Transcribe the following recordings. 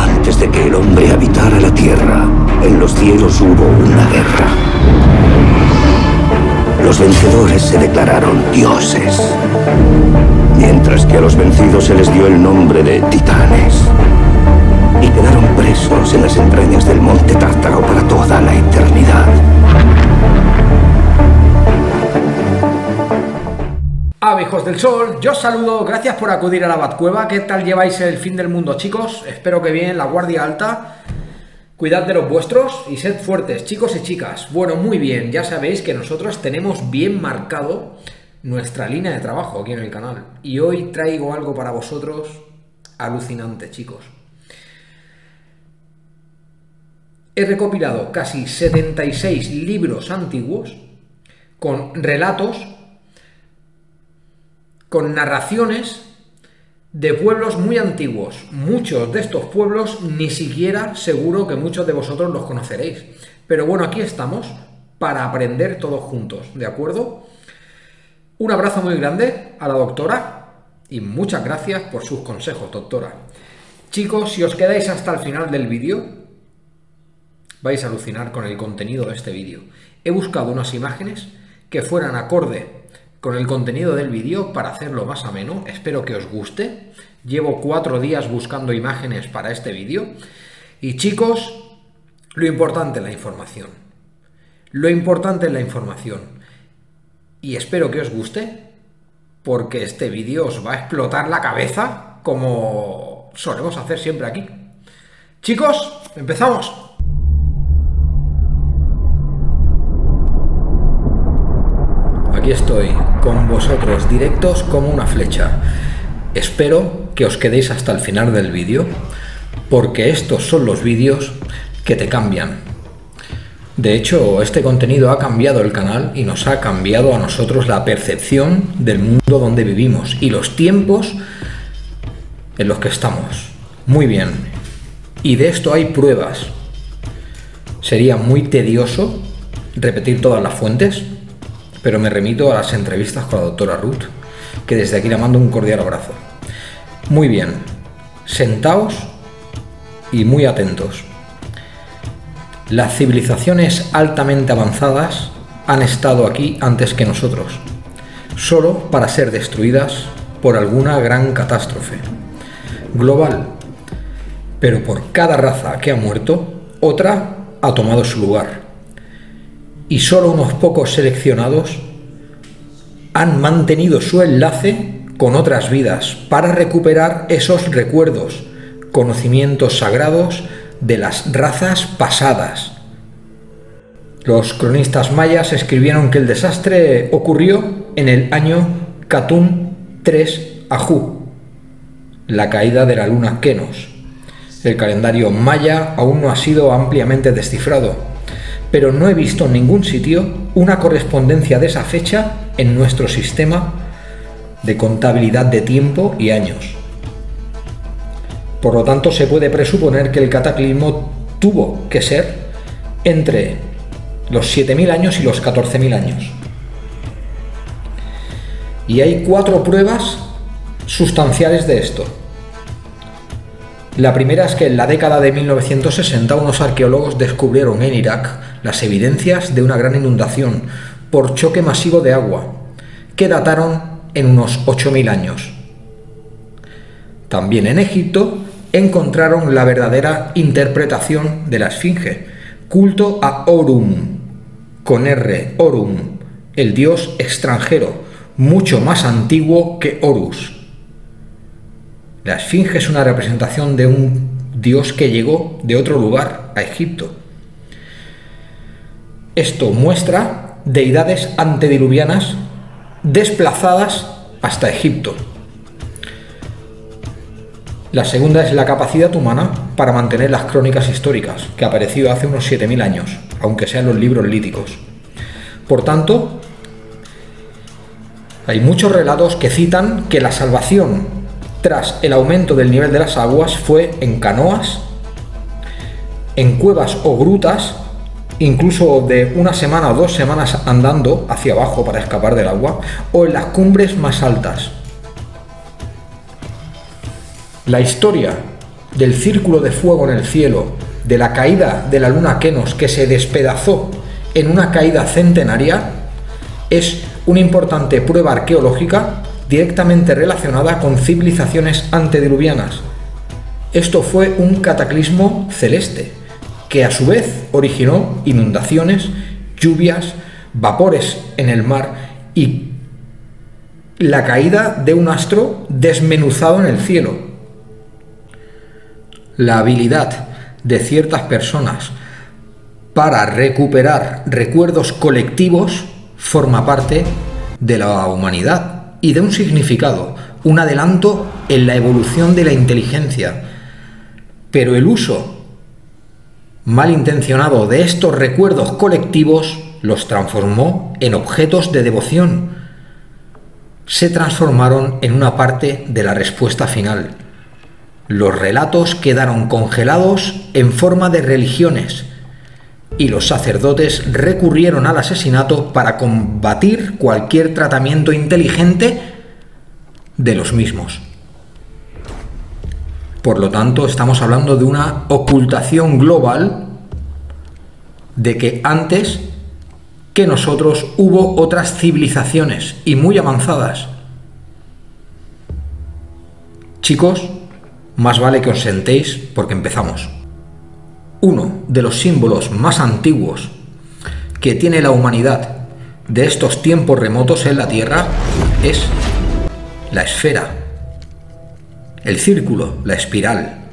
Antes de que el hombre habitara la tierra, en los cielos hubo una guerra. Los vencedores se declararon dioses, mientras que a los vencidos se les dio el nombre de titanes. Y quedaron presos en las entrañas del monte Tártaro para toda la eternidad. Hijos del sol, yo os saludo, gracias por acudir a la Batcueva. ¿Qué tal lleváis el fin del mundo, chicos? Espero que bien, la guardia alta. Cuidad de los vuestros y sed fuertes, chicos y chicas. Bueno, muy bien, ya sabéis que nosotros tenemos bien marcado nuestra línea de trabajo aquí en el canal. Y hoy traigo algo para vosotros alucinante, chicos. He recopilado casi 76 libros antiguos con relatos, con narraciones de pueblos muy antiguos. Muchos de estos pueblos ni siquiera seguro que muchos de vosotros los conoceréis. Pero bueno, aquí estamos para aprender todos juntos, ¿de acuerdo? Un abrazo muy grande a la doctora y muchas gracias por sus consejos, doctora. Chicos, si os quedáis hasta el final del vídeo, vais a alucinar con el contenido de este vídeo. He buscado unas imágenes que fueran acorde con el contenido del vídeo para hacerlo más ameno. Espero que os guste. Llevo 4 días buscando imágenes para este vídeo. Y chicos, lo importante es la información. Lo importante es la información. Y espero que os guste, porque este vídeo os va a explotar la cabeza como solemos hacer siempre aquí. Chicos, empezamos. Aquí estoy, con vosotros, directos como una flecha. Espero que os quedéis hasta el final del vídeo, porque estos son los vídeos que te cambian. De hecho, este contenido ha cambiado el canal y nos ha cambiado a nosotros la percepción del mundo donde vivimos y los tiempos en los que estamos. Muy bien. Y de esto hay pruebas. Sería muy tedioso repetir todas las fuentes, pero me remito a las entrevistas con la doctora Ruth, que desde aquí le mando un cordial abrazo. Muy bien, sentaos y muy atentos. Las civilizaciones altamente avanzadas han estado aquí antes que nosotros, solo para ser destruidas por alguna gran catástrofe global. Pero por cada raza que ha muerto, otra ha tomado su lugar. Y solo unos pocos seleccionados han mantenido su enlace con otras vidas para recuperar esos recuerdos, conocimientos sagrados de las razas pasadas. Los cronistas mayas escribieron que el desastre ocurrió en el año Catún 3 Ajú, la caída de la luna Kenos. El calendario maya aún no ha sido ampliamente descifrado, pero no he visto en ningún sitio una correspondencia de esa fecha en nuestro sistema de contabilidad de tiempo y años. Por lo tanto, se puede presuponer que el cataclismo tuvo que ser entre los 7.000 años y los 14.000 años. Y hay 4 pruebas sustanciales de esto. La primera es que en la década de 1960 unos arqueólogos descubrieron en Irak las evidencias de una gran inundación por choque masivo de agua, que dataron en unos 8.000 años. También en Egipto encontraron la verdadera interpretación de la Esfinge, culto a Orum, con R, Orum, el dios extranjero, mucho más antiguo que Horus. La Esfinge es una representación de un dios que llegó de otro lugar a Egipto. Esto muestra deidades antediluvianas desplazadas hasta Egipto. La segunda es la capacidad humana para mantener las crónicas históricas, que apareció hace unos 7.000 años, aunque sean los libros líticos. Por tanto, hay muchos relatos que citan que la salvación tras el aumento del nivel de las aguas fue en canoas, en cuevas o grutas, incluso de una semana o 2 semanas andando hacia abajo para escapar del agua, o en las cumbres más altas. La historia del círculo de fuego en el cielo, de la caída de la luna Kenos, que se despedazó en una caída centenaria, es una importante prueba arqueológica directamente relacionada con civilizaciones antediluvianas. Esto fue un cataclismo celeste, que a su vez originó inundaciones, lluvias, vapores en el mar y la caída de un astro desmenuzado en el cielo. La habilidad de ciertas personas para recuperar recuerdos colectivos forma parte de la humanidad y de un significado, un adelanto en la evolución de la inteligencia. Pero el uso malintencionado de estos recuerdos colectivos los transformó en objetos de devoción. Se transformaron en una parte de la respuesta final. Los relatos quedaron congelados en forma de religiones y los sacerdotes recurrieron al asesinato para combatir cualquier tratamiento inteligente de los mismos. Por lo tanto, estamos hablando de una ocultación global de que antes que nosotros hubo otras civilizaciones y muy avanzadas. Chicos, más vale que os sentéis porque empezamos. Uno de los símbolos más antiguos que tiene la humanidad de estos tiempos remotos en la Tierra es la esfera, el círculo, la espiral,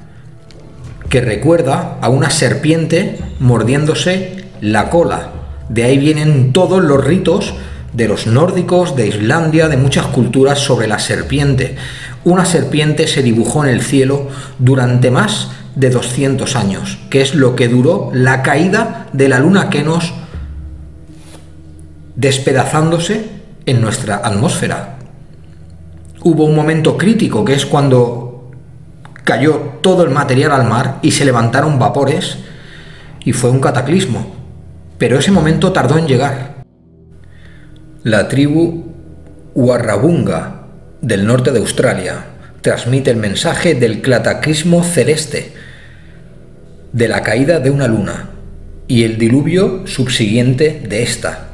que recuerda a una serpiente mordiéndose la cola. De ahí vienen todos los ritos de los nórdicos, de Islandia, de muchas culturas sobre la serpiente. Una serpiente se dibujó en el cielo durante más de 200 años, que es lo que duró la caída de la luna Kenos, despedazándose en nuestra atmósfera. Hubo un momento crítico, que es cuando cayó todo el material al mar y se levantaron vapores, y fue un cataclismo, pero ese momento tardó en llegar. La tribu Warrabunga del norte de Australia transmite el mensaje del cataclismo celeste, de la caída de una luna y el diluvio subsiguiente de esta.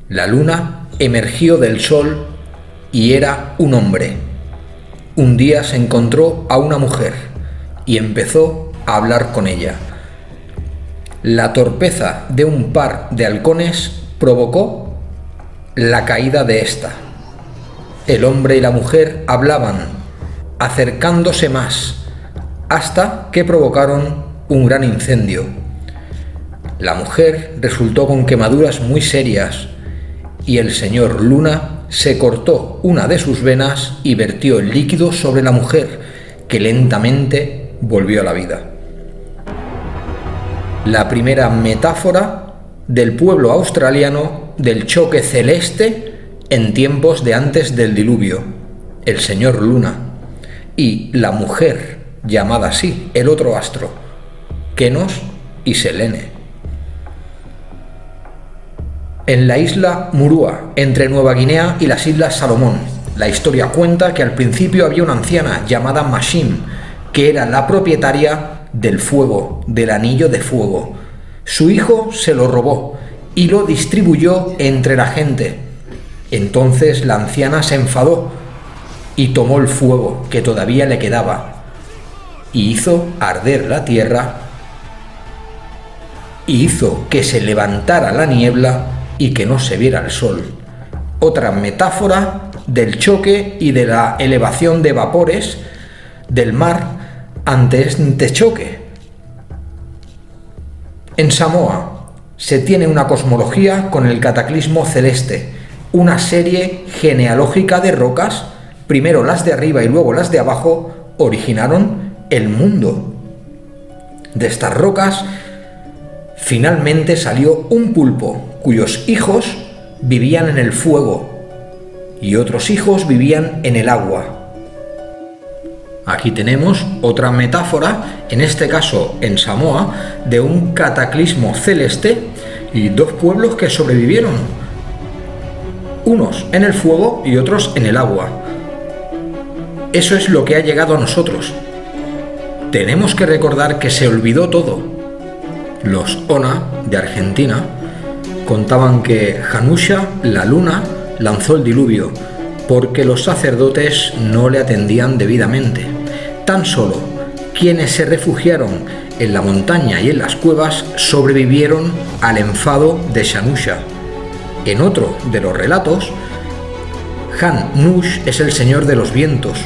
La luna emergió del sol y era un hombre. Un día se encontró a una mujer y empezó a hablar con ella. La torpeza de un par de halcones provocó la caída de esta. El hombre y la mujer hablaban, acercándose más, hasta que provocaron un gran incendio. La mujer resultó con quemaduras muy serias y el señor Luna se cortó una de sus venas y vertió el líquido sobre la mujer, que lentamente volvió a la vida. La primera metáfora del pueblo australiano del choque celeste en tiempos de antes del diluvio, el señor Luna, y la mujer, llamada así, el otro astro, Kenos y Selene. En la isla Murua, entre Nueva Guinea y las Islas Salomón, la historia cuenta que al principio había una anciana llamada Mashim, que era la propietaria del fuego, del anillo de fuego. Su hijo se lo robó y lo distribuyó entre la gente. Entonces la anciana se enfadó y tomó el fuego que todavía le quedaba y hizo arder la tierra y hizo que se levantara la niebla y que no se viera el sol. Otra metáfora del choque y de la elevación de vapores del mar ante este choque. En Samoa se tiene una cosmología con el cataclismo celeste, una serie genealógica de rocas, primero las de arriba y luego las de abajo, originaron el mundo. De estas rocas finalmente salió un pulpo cuyos hijos vivían en el fuego y otros hijos vivían en el agua. Aquí tenemos otra metáfora, en este caso en Samoa, de un cataclismo celeste y dos pueblos que sobrevivieron, unos en el fuego y otros en el agua. eso es lo que ha llegado a nosotros. Tenemos que recordar que se olvidó todo. Los Ona, de Argentina, contaban que Janusha, la luna, lanzó el diluvio porque los sacerdotes no le atendían debidamente. Tan solo quienes se refugiaron en la montaña y en las cuevas sobrevivieron al enfado de Janusha. En otro de los relatos, Jan-Nush es el señor de los vientos,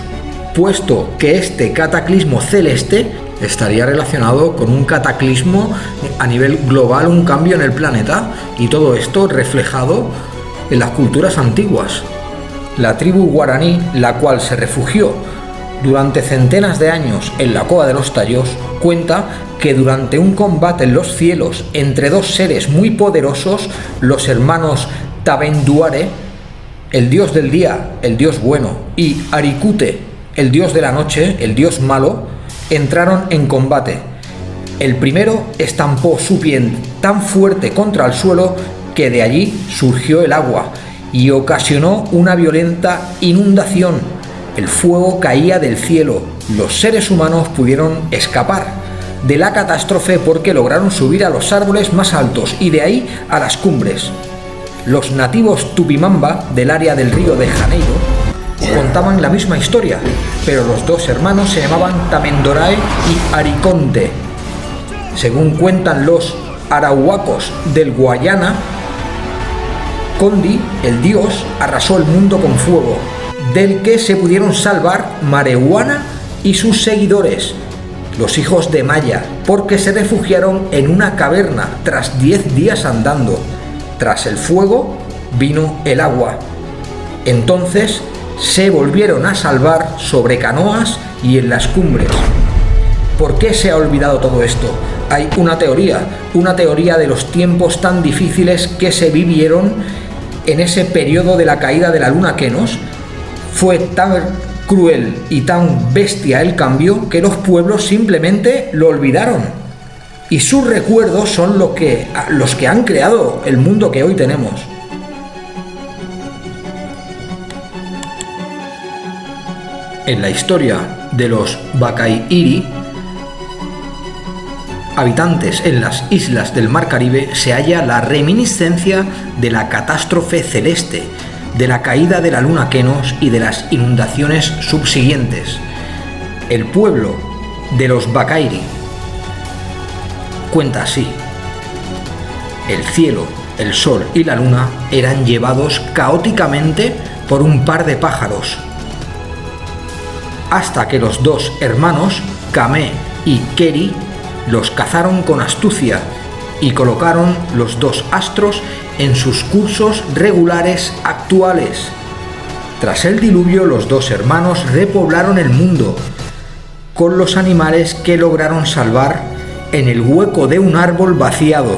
puesto que este cataclismo celeste estaría relacionado con un cataclismo a nivel global, un cambio en el planeta, y todo esto reflejado en las culturas antiguas. La tribu guaraní, la cual se refugió durante centenas de años en la Cova de los Tallos, cuenta que durante un combate en los cielos entre dos seres muy poderosos, los hermanos Tabenduare, el dios del día, el dios bueno, y Arikute, el dios de la noche, el dios malo, entraron en combate. El primero estampó su pie tan fuerte contra el suelo que de allí surgió el agua y ocasionó una violenta inundación. El fuego caía del cielo. Los seres humanos pudieron escapar de la catástrofe porque lograron subir a los árboles más altos y de ahí a las cumbres. Los nativos Tupimamba del área del Río de Janeiro contaban la misma historia, pero los dos hermanos se llamaban Tamendorae y Ariconte. Según cuentan los arauacos del Guayana, Condi, el dios, arrasó el mundo con fuego, del que se pudieron salvar Marehuana y sus seguidores, los hijos de Maya, porque se refugiaron en una caverna tras 10 días andando. Tras el fuego vino el agua. Entonces se volvieron a salvar sobre canoas y en las cumbres. ¿Por qué se ha olvidado todo esto? Hay una teoría de los tiempos tan difíciles que se vivieron en ese periodo de la caída de la luna Kenos. Fue tan cruel y tan bestia el cambio que los pueblos simplemente lo olvidaron. Y sus recuerdos son los que han creado el mundo que hoy tenemos. En la historia de los Bakairi, habitantes en las islas del Mar Caribe, se halla la reminiscencia de la catástrofe celeste, de la caída de la luna Kenos y de las inundaciones subsiguientes. El pueblo de los Bakairi cuenta así: el cielo, el sol y la luna eran llevados caóticamente por un par de pájaros, hasta que los dos hermanos, Kame y Keri, los cazaron con astucia y colocaron los dos astros en sus cursos regulares actuales. Tras el diluvio, los dos hermanos repoblaron el mundo con los animales que lograron salvar en el hueco de un árbol vaciado.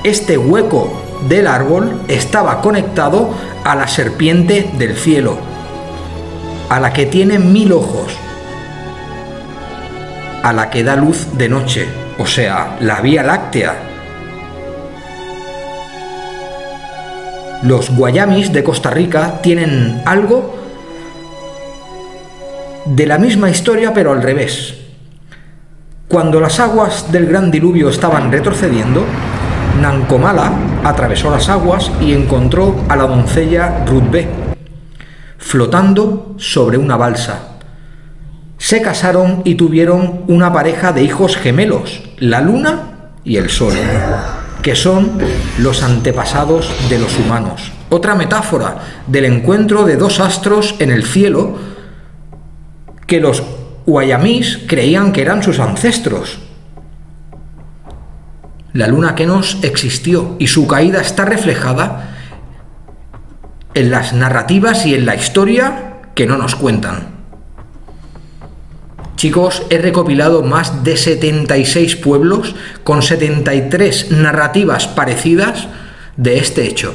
Este hueco del árbol estaba conectado a la serpiente del cielo, a la que tiene 1000 ojos, a la que da luz de noche, o sea, la Vía Láctea. Los guayamis de Costa Rica tienen algo de la misma historia, pero al revés. Cuando las aguas del gran diluvio estaban retrocediendo, Nancomala atravesó las aguas y encontró a la doncella Rutbé, flotando sobre una balsa. Se casaron y tuvieron una pareja de hijos gemelos, la luna y el sol, que son los antepasados de los humanos. Otra metáfora del encuentro de dos astros en el cielo que los guayamís creían que eran sus ancestros. La luna Kenos existió y su caída está reflejada en las narrativas y en la historia que no nos cuentan. Chicos, he recopilado más de 76 pueblos con 73 narrativas parecidas de este hecho,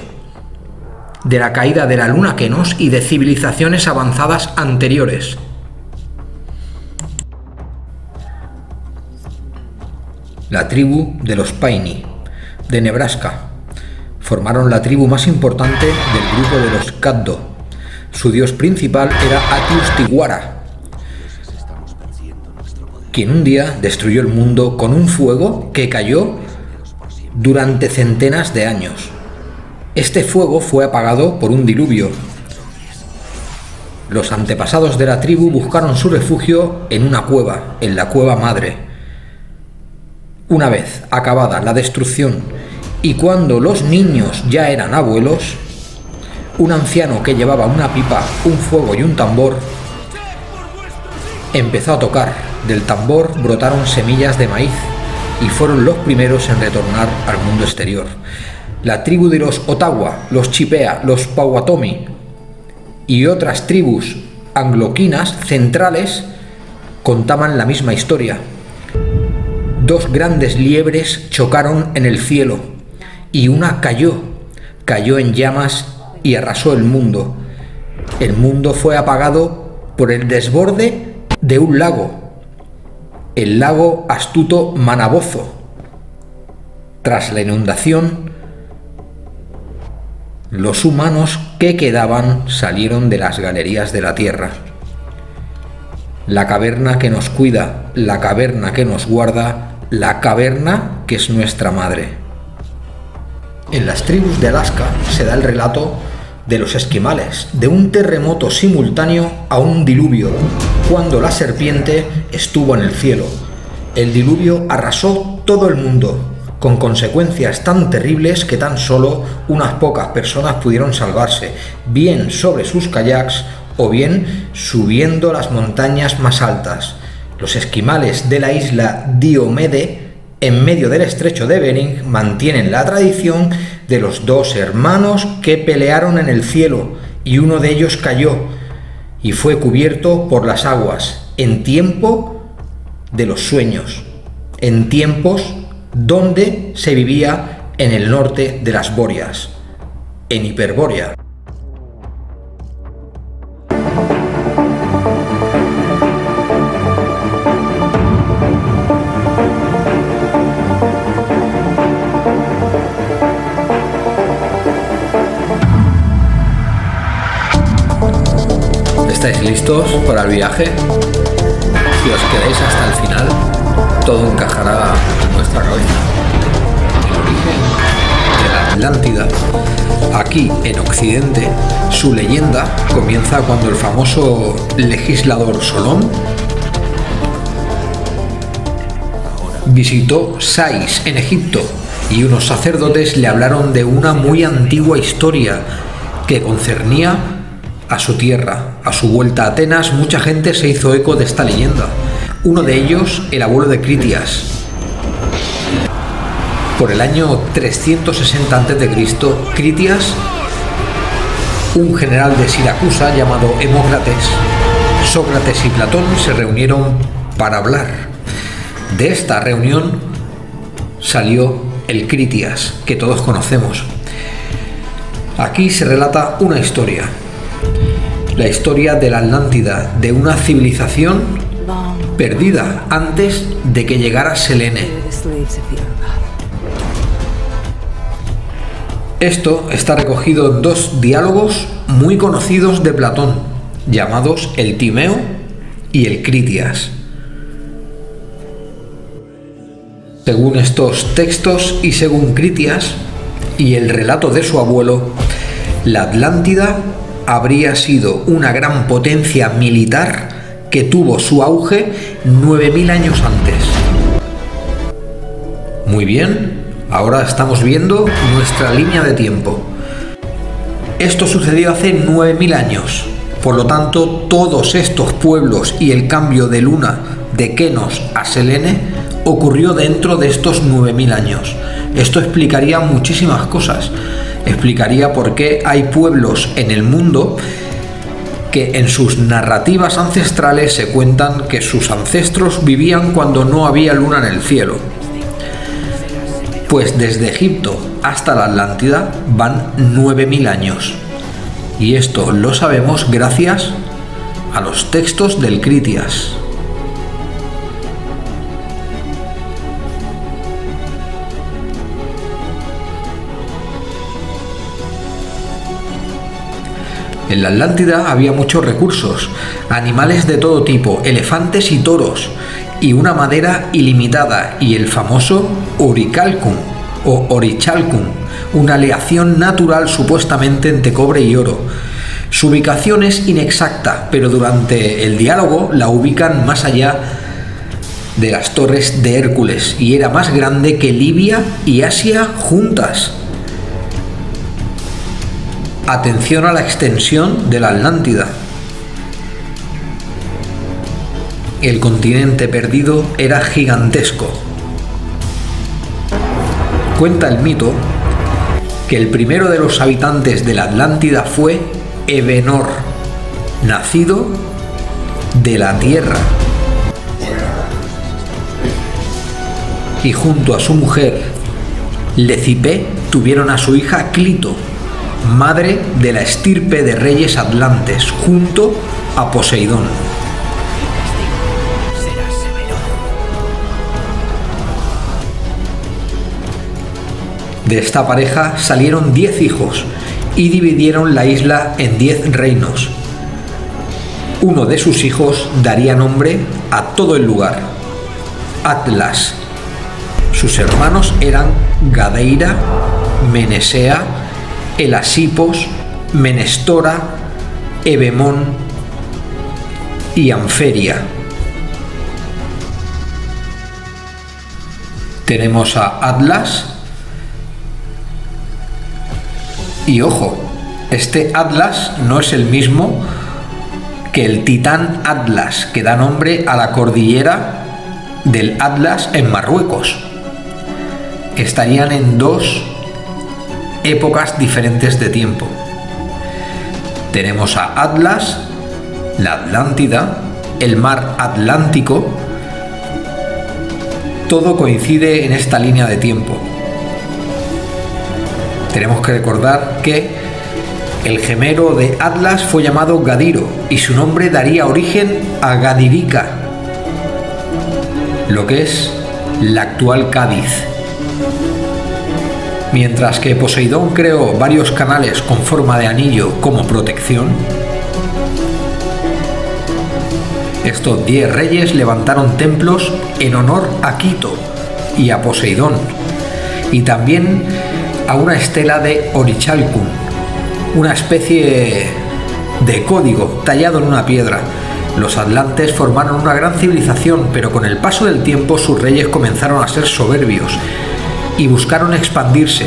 de la caída de la luna Kenos y de civilizaciones avanzadas anteriores. La tribu de los Paini, de Nebraska, formaron la tribu más importante del grupo de los Caddo. Su dios principal era Atius Tiguara, quien un día destruyó el mundo con un fuego que cayó durante centenas de años. Este fuego fue apagado por un diluvio. Los antepasados de la tribu buscaron su refugio en una cueva, en la cueva madre. Una vez acabada la destrucción y cuando los niños ya eran abuelos, un anciano que llevaba una pipa, un fuego y un tambor empezó a tocar. Del tambor brotaron semillas de maíz y fueron los primeros en retornar al mundo exterior. La tribu de los Ottawa, los Chipea, los Powhatomi y otras tribus angloquinas centrales contaban la misma historia. Dos grandes liebres chocaron en el cielo y una cayó en llamas y arrasó el mundo. El mundo fue apagado por el desborde de un lago, el lago astuto Manabozho. Tras la inundación, los humanos que quedaban salieron de las galerías de la tierra. La caverna que nos cuida, la caverna que nos guarda, la caverna que es nuestra madre. En las tribus de Alaska se da el relato de los esquimales, de un terremoto simultáneo a un diluvio, cuando la serpiente estuvo en el cielo. El diluvio arrasó todo el mundo, con consecuencias tan terribles que tan solo unas pocas personas pudieron salvarse, bien sobre sus kayaks o bien subiendo las montañas más altas. Los esquimales de la isla Diomede, en medio del estrecho de Bering, mantienen la tradición de los dos hermanos que pelearon en el cielo y uno de ellos cayó y fue cubierto por las aguas en tiempo de los sueños, en tiempos donde se vivía en el norte de las Bóreas, en Hiperbórea. ¿Estáis listos para el viaje? Si os quedáis hasta el final, todo encajará en nuestra cabeza. El origen de la Atlántida, aquí en Occidente, su leyenda comienza cuando el famoso legislador Solón visitó Sais en Egipto y unos sacerdotes le hablaron de una muy antigua historia que concernía a su tierra. A su vuelta a Atenas, mucha gente se hizo eco de esta leyenda. Uno de ellos, el abuelo de Critias. Por el año 360 a.C., Critias, un general de Siracusa llamado Hemócrates, Sócrates y Platón se reunieron para hablar. De esta reunión salió el Critias, que todos conocemos. Aquí se relata una historia. La historia de la Atlántida, de una civilización perdida antes de que llegara Selene. Esto está recogido en dos diálogos muy conocidos de Platón, llamados el Timeo y el Critias. Según estos textos y según Critias y el relato de su abuelo, la Atlántida habría sido una gran potencia militar que tuvo su auge 9000 años antes. Muy bien, ahora estamos viendo nuestra línea de tiempo. Esto sucedió hace 9000 años, por lo tanto todos estos pueblos y el cambio de luna de Kenos a Selene ocurrió dentro de estos 9000 años. Esto explicaría muchísimas cosas. Explicaría por qué hay pueblos en el mundo que en sus narrativas ancestrales se cuentan que sus ancestros vivían cuando no había luna en el cielo. Pues desde Egipto hasta la Atlántida van 9000 años. Y esto lo sabemos gracias a los textos del Critias. En la Atlántida había muchos recursos, animales de todo tipo, elefantes y toros, y una madera ilimitada, y el famoso orichalcum o orichalcum, una aleación natural supuestamente entre cobre y oro. Su ubicación es inexacta, pero durante el diálogo la ubican más allá de las torres de Hércules, y era más grande que Libia y Asia juntas. Atención a la extensión de la Atlántida. El continente perdido era gigantesco. Cuenta el mito que el primero de los habitantes de la Atlántida fue Evenor, nacido de la tierra, y junto a su mujer Lecipe tuvieron a su hija Clito, madre de la estirpe de reyes atlantes, junto a Poseidón. De esta pareja salieron 10 hijos y dividieron la isla en 10 reinos. Uno de sus hijos daría nombre a todo el lugar: Atlas. Sus hermanos eran Gadeira, Menesea, Elasipos, Menestora, Evemón y Anferia. Tenemos a Atlas. Y ojo, este Atlas no es el mismo que el titán Atlas, que da nombre a la cordillera del Atlas en Marruecos. Estarían en dos épocas diferentes de tiempo. Tenemos a Atlas, la Atlántida, el mar Atlántico. Todo coincide en esta línea de tiempo. Tenemos que recordar que el gemelo de Atlas fue llamado Gadiro y su nombre daría origen a Gadirica, lo que es la actual Cádiz. Mientras que Poseidón creó varios canales con forma de anillo como protección, estos 10 reyes levantaron templos en honor a Quito y a Poseidón, y también a una estela de orichalcum, una especie de código tallado en una piedra. Los atlantes formaron una gran civilización, pero con el paso del tiempo sus reyes comenzaron a ser soberbios y buscaron expandirse,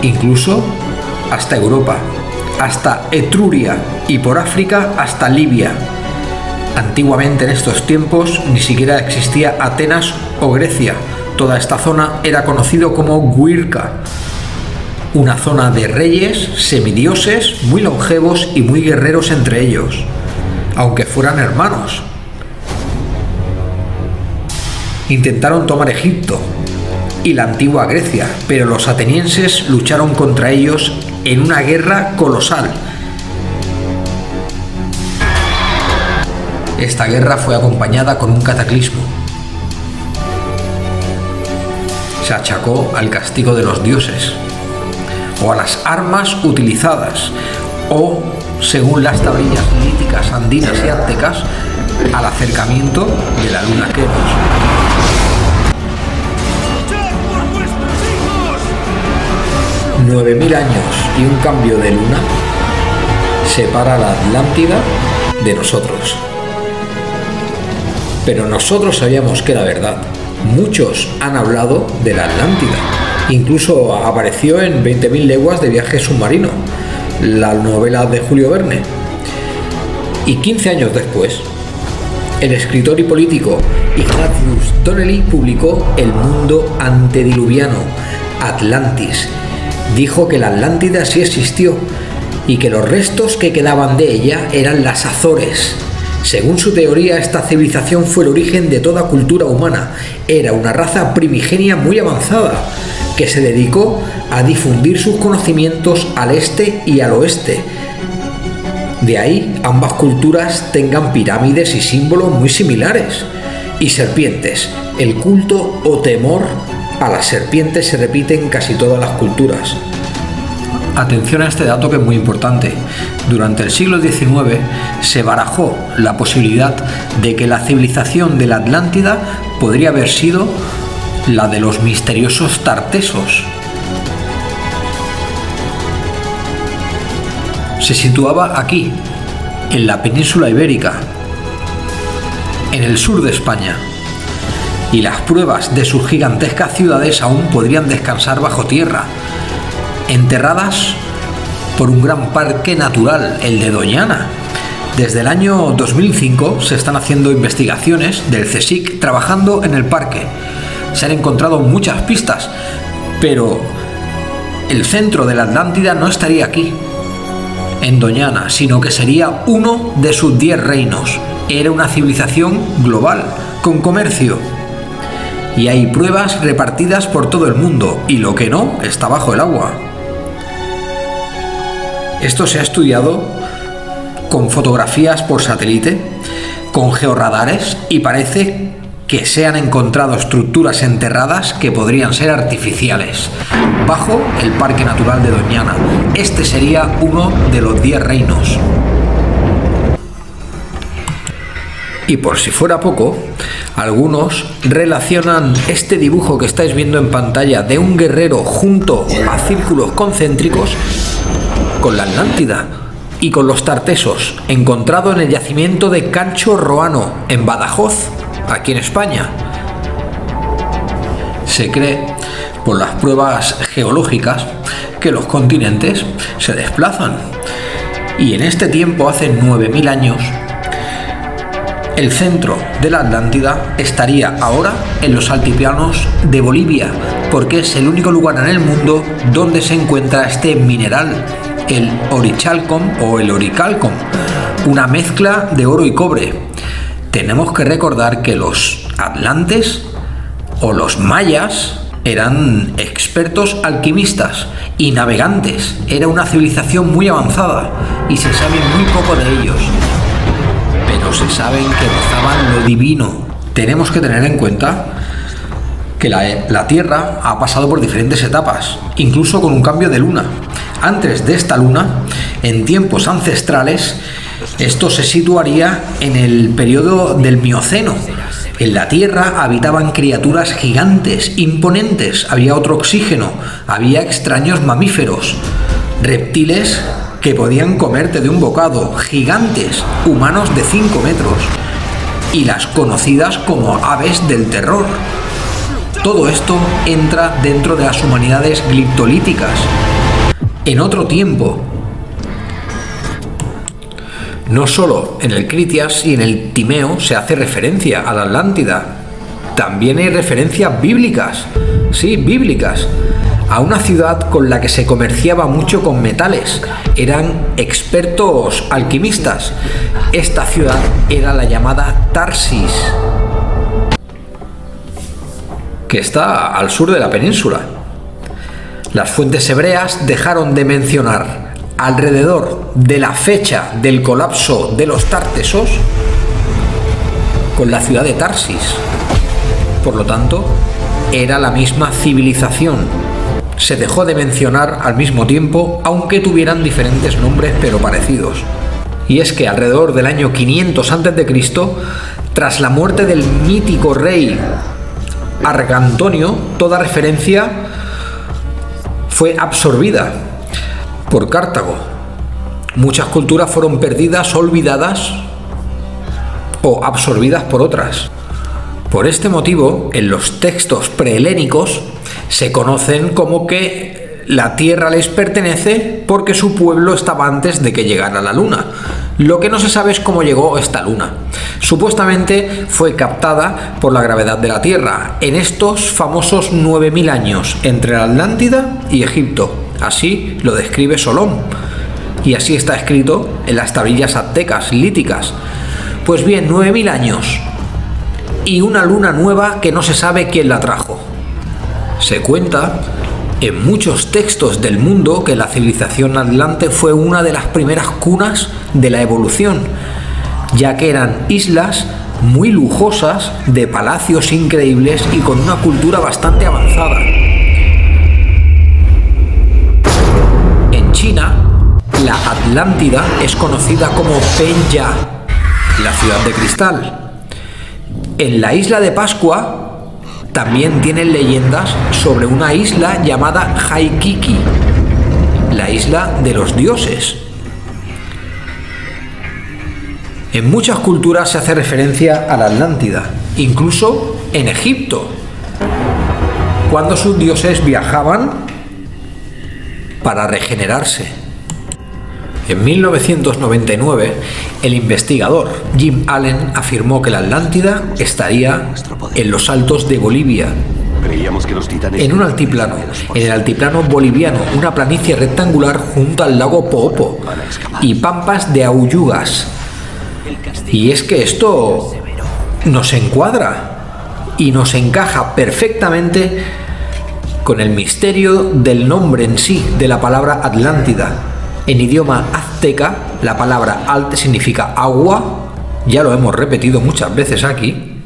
incluso hasta Europa, hasta Etruria, y por África hasta Libia. Antiguamente, en estos tiempos, ni siquiera existía Atenas o Grecia. Toda esta zona era conocido como Guirca, una zona de reyes, semidioses, muy longevos y muy guerreros entre ellos, aunque fueran hermanos. Intentaron tomar Egipto y la antigua Grecia, pero los atenienses lucharon contra ellos en una guerra colosal. Esta guerra fue acompañada con un cataclismo. Se achacó al castigo de los dioses, o a las armas utilizadas, o, según las tablillas líticas andinas y aztecas, al acercamiento de la luna Keros. ¡9.000 años y un cambio de luna separa la Atlántida de nosotros! Pero nosotros sabíamos que era verdad. Muchos han hablado de la Atlántida. Incluso apareció en 20.000 leguas de viaje submarino, la novela de Julio Verne. Y 15 años después, el escritor y político Ignatius Donnelly publicó El mundo antediluviano, Atlantis. Dijo que la Atlántida sí existió y que los restos que quedaban de ella eran las Azores. Según su teoría, esta civilización fue el origen de toda cultura humana. Era una raza primigenia muy avanzada, que se dedicó a difundir sus conocimientos al este y al oeste. De ahí ambas culturas tengan pirámides y símbolos muy similares. Y serpientes. El culto o temor a las serpientes se repite en casi todas las culturas. Atención a este dato que es muy importante. Durante el siglo XIX se barajó la posibilidad de que la civilización de la Atlántida podría haber sido la de los misteriosos tartesos. Se situaba aquí, en la península ibérica, en el sur de España, y las pruebas de sus gigantescas ciudades aún podrían descansar bajo tierra, enterradas por un gran parque natural, el de Doñana. Desde el año 2005 se están haciendo investigaciones del CSIC trabajando en el parque. Se han encontrado muchas pistas, pero el centro de la Atlántida no estaría aquí, en Doñana, sino que sería uno de sus 10 reinos. Era una civilización global, con comercio. Y hay pruebas repartidas por todo el mundo, y lo que no está bajo el agua. Esto se ha estudiado con fotografías por satélite, con georradares, y parece que se han encontrado estructuras enterradas que podrían ser artificiales, bajo el Parque Natural de Doñana. Este sería uno de los 10 reinos. Y por si fuera poco, algunos relacionan este dibujo que estáis viendo en pantalla de un guerrero junto a círculos concéntricos con la Atlántida y con los tartesos, encontrado en el yacimiento de Cancho Roano, en Badajoz, aquí en España. Se cree, por las pruebas geológicas, que los continentes se desplazan. Y en este tiempo, hace 9000 años, el centro de la Atlántida estaría ahora en los altiplanos de Bolivia, porque es el único lugar en el mundo donde se encuentra este mineral, el orichalcón o el oricalcón, una mezcla de oro y cobre. Tenemos que recordar que los atlantes o los mayas eran expertos alquimistas y navegantes. Era una civilización muy avanzada y se sabe muy poco de ellos, pero se saben que gozaban lo divino. Tenemos que tener en cuenta que la Tierra ha pasado por diferentes etapas, incluso con un cambio de luna. Antes de esta luna, en tiempos ancestrales, esto se situaría en el periodo del Mioceno. En la Tierra habitaban criaturas gigantes, imponentes, había otro oxígeno, había extraños mamíferos, reptiles que podían comerte de un bocado, gigantes, humanos de 5 metros, y las conocidas como aves del terror. Todo esto entra dentro de las humanidades gliptolíticas. En otro tiempo, no solo en el Critias y en el Timeo se hace referencia a la Atlántida, también hay referencias bíblicas, sí, bíblicas, a una ciudad con la que se comerciaba mucho con metales. Eran expertos alquimistas. Esta ciudad era la llamada Tarsis, que está al sur de la península. Las fuentes hebreas dejaron de mencionar alrededor de la fecha del colapso de los tartesos con la ciudad de Tarsis. Por lo tanto, era la misma civilización. Se dejó de mencionar al mismo tiempo, aunque tuvieran diferentes nombres pero parecidos. Y es que alrededor del año 500 a.C., tras la muerte del mítico rey Argantonio, toda referencia fue absorbida por Cartago. Muchas culturas fueron perdidas, olvidadas o absorbidas por otras. Por este motivo, en los textos prehelénicos se conocen como que la tierra les pertenece porque su pueblo estaba antes de que llegara la luna. Lo que no se sabe es cómo llegó esta luna. Supuestamente fue captada por la gravedad de la Tierra en estos famosos 9000 años entre la Atlántida y Egipto. Así lo describe Solón, y así está escrito en las tablillas aztecas líticas. Pues bien, 9000 años y una luna nueva que no se sabe quién la trajo. Se cuenta en muchos textos del mundo que la civilización atlante fue una de las primeras cunas de la evolución, ya que eran islas muy lujosas, de palacios increíbles y con una cultura bastante avanzada. En Atlántida es conocida como Penya, la ciudad de cristal. En la isla de Pascua también tienen leyendas sobre una isla llamada Waikiki, la isla de los dioses. En muchas culturas se hace referencia a la Atlántida, incluso en Egipto, cuando sus dioses viajaban para regenerarse. En 1999, el investigador Jim Allen afirmó que la Atlántida estaría en los altos de Bolivia, en un altiplano, en el altiplano boliviano, una planicie rectangular junto al lago Poopó y pampas de auyugas. Y es que esto nos encuadra y nos encaja perfectamente con el misterio del nombre en sí de la palabra Atlántida. En idioma azteca, la palabra alt significa agua, ya lo hemos repetido muchas veces aquí,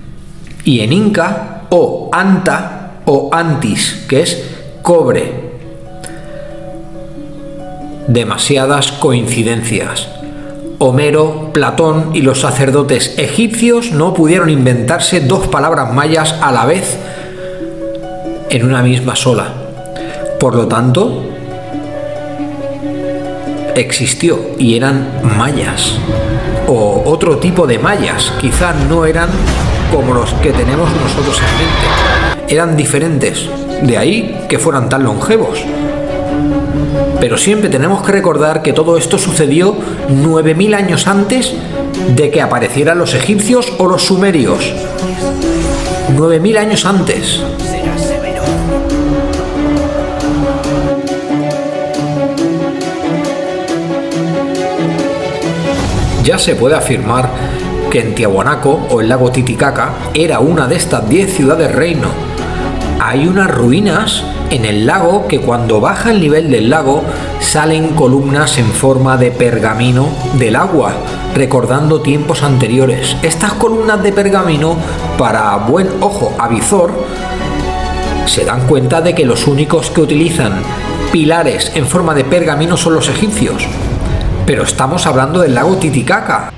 y en inca, o anta o antis, que es cobre. Demasiadas coincidencias. Homero, Platón y los sacerdotes egipcios no pudieron inventarse dos palabras mayas a la vez en una misma sola. Por lo tanto, existió y eran mayas, o otro tipo de mayas. Quizás no eran como los que tenemos nosotros en mente, eran diferentes, de ahí que fueran tan longevos. Pero siempre tenemos que recordar que todo esto sucedió 9000 años antes de que aparecieran los egipcios o los sumerios. 9000 años antes. Ya se puede afirmar que en Tiahuanaco o el lago Titicaca era una de estas 10 ciudades-reino. Hay unas ruinas en el lago que cuando baja el nivel del lago salen columnas en forma de pergamino del agua, recordando tiempos anteriores. Estas columnas de pergamino, para buen ojo avizor, se dan cuenta de que los únicos que utilizan pilares en forma de pergamino son los egipcios. Pero estamos hablando del lago Titicaca.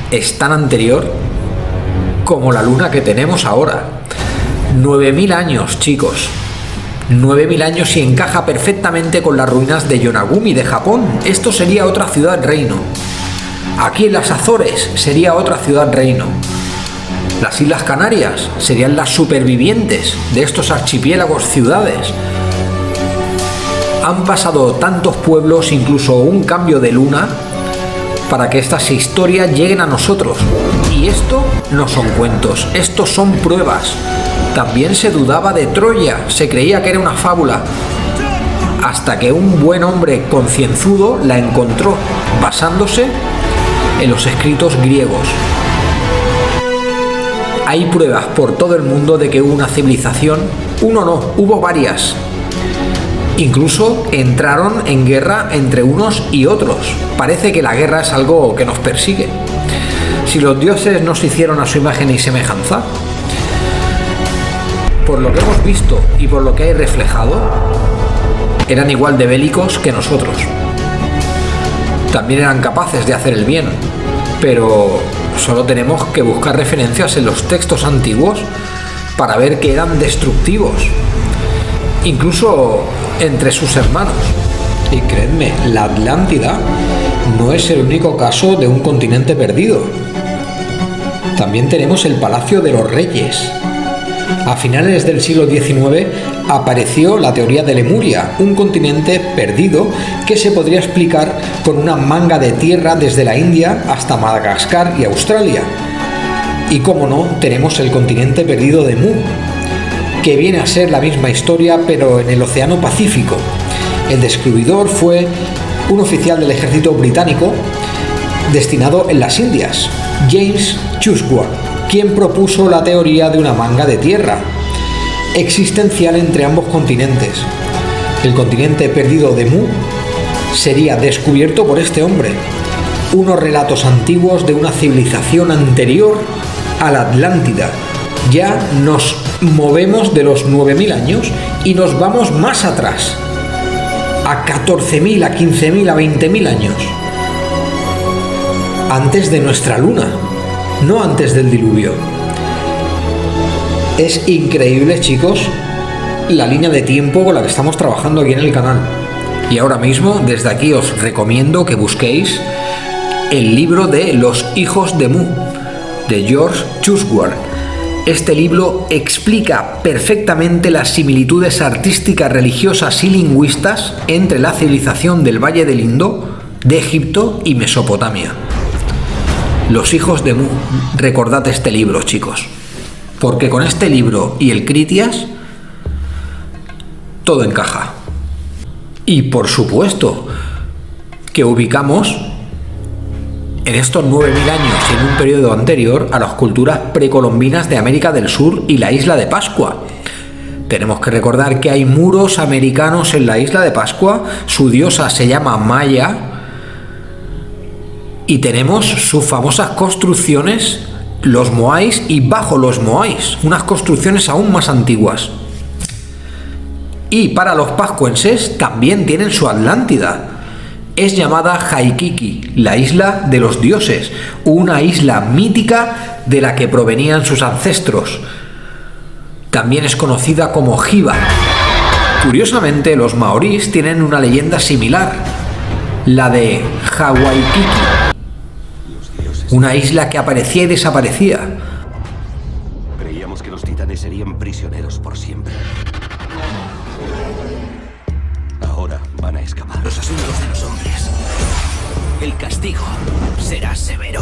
Es tan anterior como la luna que tenemos ahora. 9000 años, chicos. 9000 años y encaja perfectamente con las ruinas de Yonaguni de Japón. Esto sería otra ciudad-reino. Aquí en las Azores sería otra ciudad-reino. Las Islas Canarias serían las supervivientes de estos archipiélagos ciudades. Han pasado tantos pueblos, incluso un cambio de luna, para que estas historias lleguen a nosotros. Y esto no son cuentos, estos son pruebas. También se dudaba de Troya, se creía que era una fábula, hasta que un buen hombre concienzudo la encontró, basándose en los escritos griegos. Hay pruebas por todo el mundo de que hubo una civilización, uno no, hubo varias. Incluso entraron en guerra entre unos y otros. Parece que la guerra es algo que nos persigue. Si los dioses nos hicieron a su imagen y semejanza, por lo que hemos visto y por lo que hay reflejado, eran igual de bélicos que nosotros. También eran capaces de hacer el bien, pero solo tenemos que buscar referencias en los textos antiguos para ver que eran destructivos, incluso entre sus hermanos. Y creedme, la Atlántida no es el único caso de un continente perdido. También tenemos el Palacio de los Reyes. A finales del siglo XIX apareció la teoría de Lemuria, un continente perdido que se podría explicar con una manga de tierra desde la India hasta Madagascar y Australia. Y cómo no, tenemos el continente perdido de Mu, que viene a ser la misma historia pero en el Océano Pacífico. El descubridor fue un oficial del ejército británico destinado en las Indias, James Chusworth, quien propuso la teoría de una manga de tierra existencial entre ambos continentes. El continente perdido de Mu sería descubierto por este hombre. Unos relatos antiguos de una civilización anterior a la Atlántida. Ya nos movemos de los 9000 años y nos vamos más atrás, a 14.000, a 15.000, a 20.000 años. Antes de nuestra luna, no antes del diluvio. Es increíble, chicos, la línea de tiempo con la que estamos trabajando aquí en el canal. Y ahora mismo, desde aquí, os recomiendo que busquéis el libro de Los hijos de Mu, de George Chuzwaard. Este libro explica perfectamente las similitudes artísticas, religiosas y lingüistas entre la civilización del Valle del Indo, de Egipto y Mesopotamia. Los hijos de Mu. Recordad este libro, chicos, porque con este libro y el Critias todo encaja. Y por supuesto que ubicamos en estos 9.000 años y en un periodo anterior a las culturas precolombinas de América del Sur y la isla de Pascua. Tenemos que recordar que hay muros americanos en la isla de Pascua, su diosa se llama Maya, y tenemos sus famosas construcciones, los moais y bajo los moais, unas construcciones aún más antiguas. Y para los pascuenses también tienen su Atlántida. Es llamada Waikiki, la isla de los dioses, una isla mítica de la que provenían sus ancestros. También es conocida como Hiva. Curiosamente, los maorís tienen una leyenda similar, la de Hawaikiki, una isla que aparecía y desaparecía. Creíamos que los titanes serían prisioneros por siempre. Ahora van a escapar. Los asuntos de los hombres. El castigo será severo.